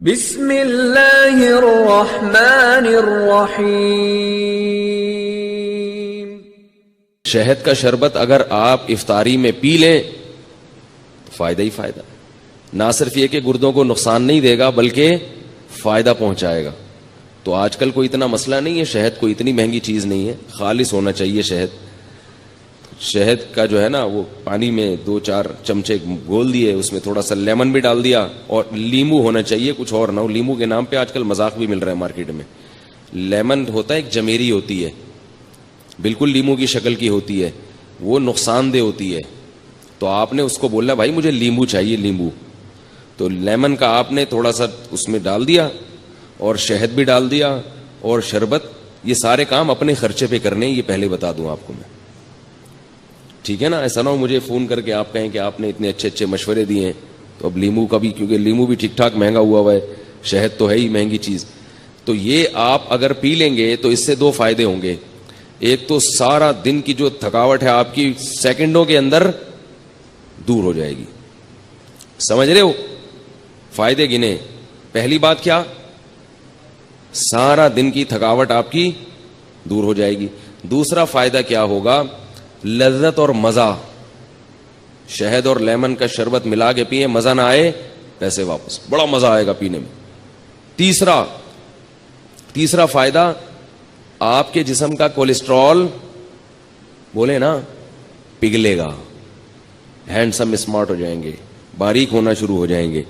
بسم اللہ الرحمن الرحیم۔ شہد کا شربت اگر آپ افطاری میں پی لیں تو فائدہ ہی فائدہ، نہ صرف یہ کہ گردوں کو نقصان نہیں دے گا بلکہ فائدہ پہنچائے گا۔ تو آج کل کوئی اتنا مسئلہ نہیں ہے، شہد کوئی اتنی مہنگی چیز نہیں ہے، خالص ہونا چاہیے شہد۔ شہد کا جو ہے نا وہ پانی میں 2-4 چمچے گھول دیے، اس میں تھوڑا سا لیمن بھی ڈال دیا، اور لیمو ہونا چاہیے، کچھ اور نہ ہو۔ لیمو کے نام پہ آج کل مذاق بھی مل رہا ہے مارکیٹ میں۔ لیمن ہوتا ہے ایک جمیری ہوتی ہے، بالکل لیمو کی شکل کی ہوتی ہے، وہ نقصان دہ ہوتی ہے۔ تو آپ نے اس کو بولنا بھائی مجھے لیمو چاہیے، لیمو، تو لیمن کا آپ نے تھوڑا سا اس میں ڈال دیا، اور شہد بھی ڈال دیا، اور شربت۔ یہ سارے کام اپنے خرچے پہ کرنے، یہ پہلے بتا دوں آپ کو میں، ٹھیک ہے نا؟ ایسا نہ ہو مجھے فون کر کے آپ کہیں کہ آپ نے اتنے اچھے اچھے مشورے دیے ہیں، تو اب لیمو کا بھی، کیونکہ لیمو بھی ٹھیک ٹھاک مہنگا ہوا ہے، شہد تو ہے ہی مہنگی چیز۔ تو یہ آپ اگر پی لیں گے تو اس سے 2 فائدے ہوں گے۔ ایک تو سارا دن کی جو تھکاوٹ ہے آپ کی سیکنڈوں کے اندر دور ہو جائے گی۔ سمجھ رہے ہو؟ فائدے گنے۔ پہلی بات کیا؟ سارا دن کی تھکاوٹ آپ کی دور ہو جائے گی۔ دوسرا فائدہ کیا ہوگا؟ لذت اور مزہ۔ شہد اور لیمن کا شربت ملا کے پیئے، مزہ نہ آئے پیسے واپس، بڑا مزہ آئے گا پینے میں۔ تیسرا فائدہ، آپ کے جسم کا کولیسٹرول بولے نا پگھلے گا، ہینڈسم اسمارٹ ہو جائیں گے، باریک ہونا شروع ہو جائیں گے۔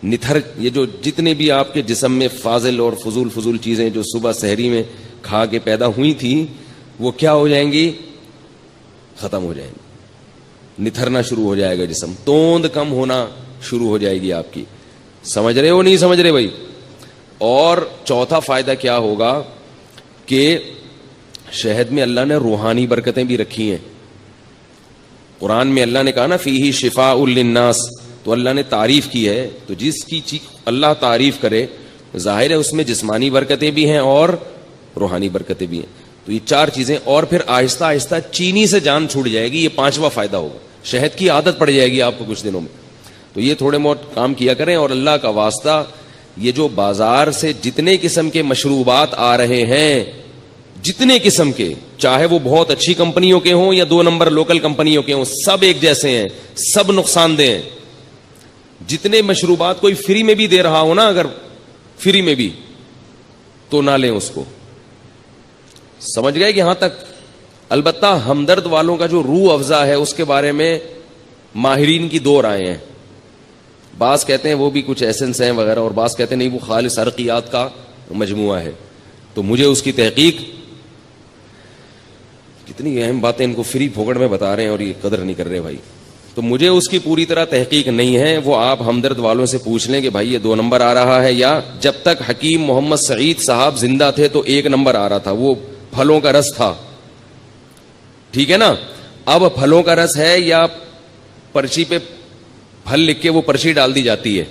نتھر، یہ جو جتنے بھی آپ کے جسم میں فاضل اور فضول چیزیں جو صبح سحری میں کھا کے پیدا ہوئی تھیں، وہ کیا ہو جائیں گی؟ ختم ہو جائیں گے، نتھرنا شروع ہو جائے گا جسم، توند کم ہونا شروع ہو جائے گی آپ کی۔ سمجھ رہے ہو نہیں سمجھ رہے بھائی؟ اور چوتھا فائدہ کیا ہوگا کہ شہد میں اللہ نے روحانی برکتیں بھی رکھی ہیں۔ قرآن میں اللہ نے کہا نا فیہ شفاء للناس، تو اللہ نے تعریف کی ہے، تو جس کی چیز اللہ تعریف کرے ظاہر ہے اس میں جسمانی برکتیں بھی ہیں اور روحانی برکتیں بھی ہیں۔ تو یہ 4 چیزیں، اور پھر آہستہ آہستہ چینی سے جان چھوٹ جائے گی، یہ 5واں فائدہ ہوگا۔ شہد کی عادت پڑ جائے گی آپ کو کچھ دنوں میں، تو یہ تھوڑے بہت کام کیا کریں۔ اور اللہ کا واسطہ، یہ جو بازار سے جتنے قسم کے مشروبات آ رہے ہیں، جتنے قسم کے، چاہے وہ بہت اچھی کمپنیوں کے ہوں یا 2 نمبر لوکل کمپنیوں کے ہوں، سب ایک جیسے ہیں، سب نقصان دہ ہیں۔ جتنے مشروبات کوئی فری میں بھی دے رہا ہو نا، اگر فری میں بھی، تو نہ لیں اس کو۔ سمجھ گئے کہ یہاں تک؟ البتہ ہمدرد والوں کا جو روح افزا ہے اس کے بارے میں ماہرین کی 2 رائے ہیں۔ بعض کہتے ہیں وہ بھی کچھ ایسنس ہیں وغیرہ، اور بعض کہتے ہیں نہیں وہ خالص عرقیات کا مجموعہ ہے۔ تو مجھے اس کی تحقیق، کتنی اہم باتیں ان کو فری پھوکڑ میں بتا رہے ہیں اور یہ قدر نہیں کر رہے بھائی، تو مجھے اس کی پوری طرح تحقیق نہیں ہے۔ وہ آپ ہمدرد والوں سے پوچھ لیں کہ بھائی یہ 2 نمبر آ رہا ہے، یا جب تک حکیم محمد سعید صاحب زندہ تھے تو 1 نمبر آ رہا تھا، وہ پھلوں کا رس تھا، ٹھیک ہے نا؟ اب پھلوں کا رس ہے یا پرچی پہ پھل لکھ کے وہ پرچی ڈال دی جاتی ہے،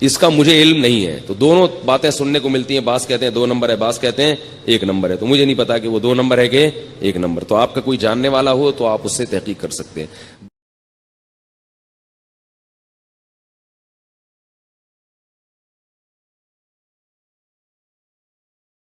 اس کا مجھے علم نہیں ہے۔ تو دونوں باتیں سننے کو ملتی ہیں، بعض کہتے ہیں 2 نمبر ہے، بعض کہتے ہیں 1 نمبر ہے، تو مجھے نہیں پتا کہ وہ 2 نمبر ہے کہ 1 نمبر۔ تو آپ کا کوئی جاننے والا ہو تو آپ اس سے تحقیق کر سکتے ہیں۔